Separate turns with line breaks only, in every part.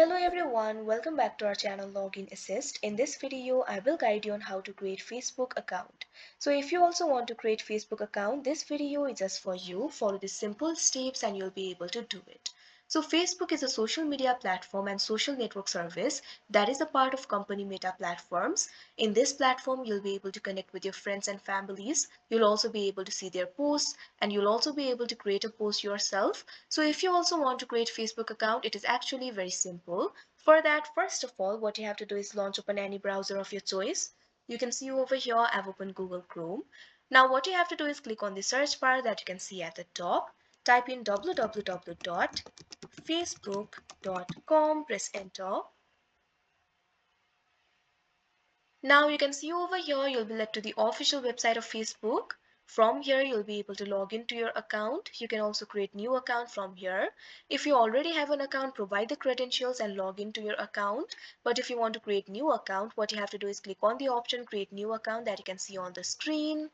Hello everyone, welcome back to our channel Login Assist. In this video, I will guide you on how to create Facebook account. So if you also want to create Facebook account, this video is just for you. Follow the simple steps and you'll be able to do it. So Facebook is a social media platform and social network service that is a part of company Meta Platforms. In this platform, you'll be able to connect with your friends and families. You'll also be able to see their posts and you'll also be able to create a post yourself. So if you also want to create Facebook account, it is actually very simple. For that, first of all, what you have to do is launch open any browser of your choice. You can see over here, I've opened Google Chrome. Now what you have to do is click on the search bar that you can see at the top. Type in www.facebook.com, press enter. Now you can see over here, you'll be led to the official website of Facebook. From here, you'll be able to log into your account. You can also create new account from here. If you already have an account, provide the credentials and log into your account. But if you want to create new account, what you have to do is click on the option create new account that you can see on the screen.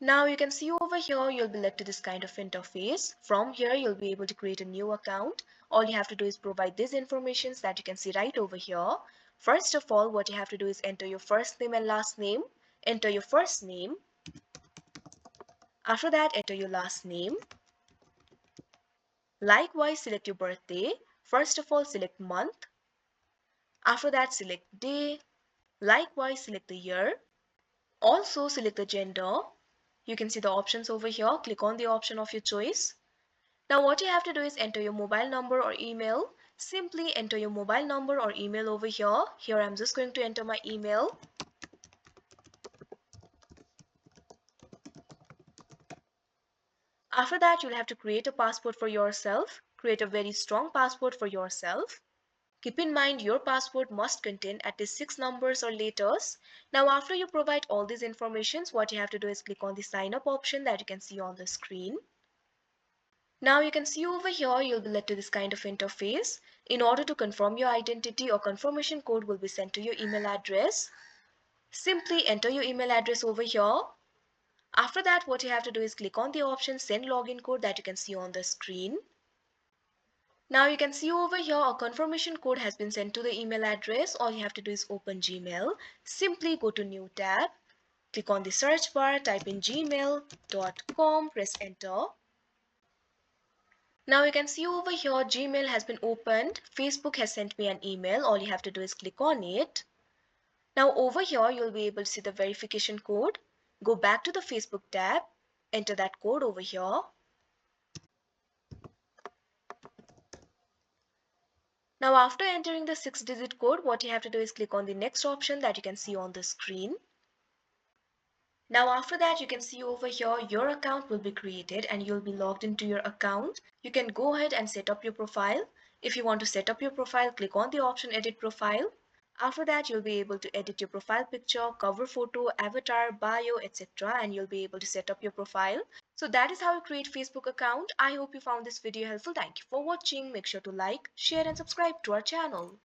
Now you can see over here, you'll be led to this kind of interface. From here, you'll be able to create a new account. All you have to do is provide these informations that you can see right over here. First of all, what you have to do is enter your first name and last name. Enter your first name. After that, enter your last name. Likewise, select your birthday. First of all, select month. After that, select day. Likewise, select the year. Also, select the gender. You can see the options over here. Click on the option of your choice. Now what you have to do is enter your mobile number or email. Simply enter your mobile number or email over here. Here I'm just going to enter my email. After that, you'll have to create a password for yourself. Create a very strong password for yourself. Keep in mind your password must contain at least 6 numbers or letters. Now after you provide all these informations, what you have to do is click on the sign up option that you can see on the screen. Now you can see over here, you'll be led to this kind of interface. In order to confirm your identity, a confirmation code will be sent to your email address. Simply enter your email address over here. After that, what you have to do is click on the option send login code that you can see on the screen. Now you can see over here a confirmation code has been sent to the email address. All you have to do is open Gmail. Simply go to new tab. Click on the search bar, type in gmail.com, press enter. Now you can see over here Gmail has been opened. Facebook has sent me an email. All you have to do is click on it. Now over here you'll be able to see the verification code. Go back to the Facebook tab. Enter that code over here. Now after entering the 6-digit code, what you have to do is click on the next option that you can see on the screen. Now after that, you can see over here your account will be created and you'll be logged into your account. You can go ahead and set up your profile. If you want to set up your profile, click on the option edit profile. After that, you'll be able to edit your profile picture, cover photo, avatar, bio, etc. and you'll be able to set up your profile. So that is how you create Facebook account. I hope you found this video helpful. Thank you for watching. Make sure to like, share and subscribe to our channel.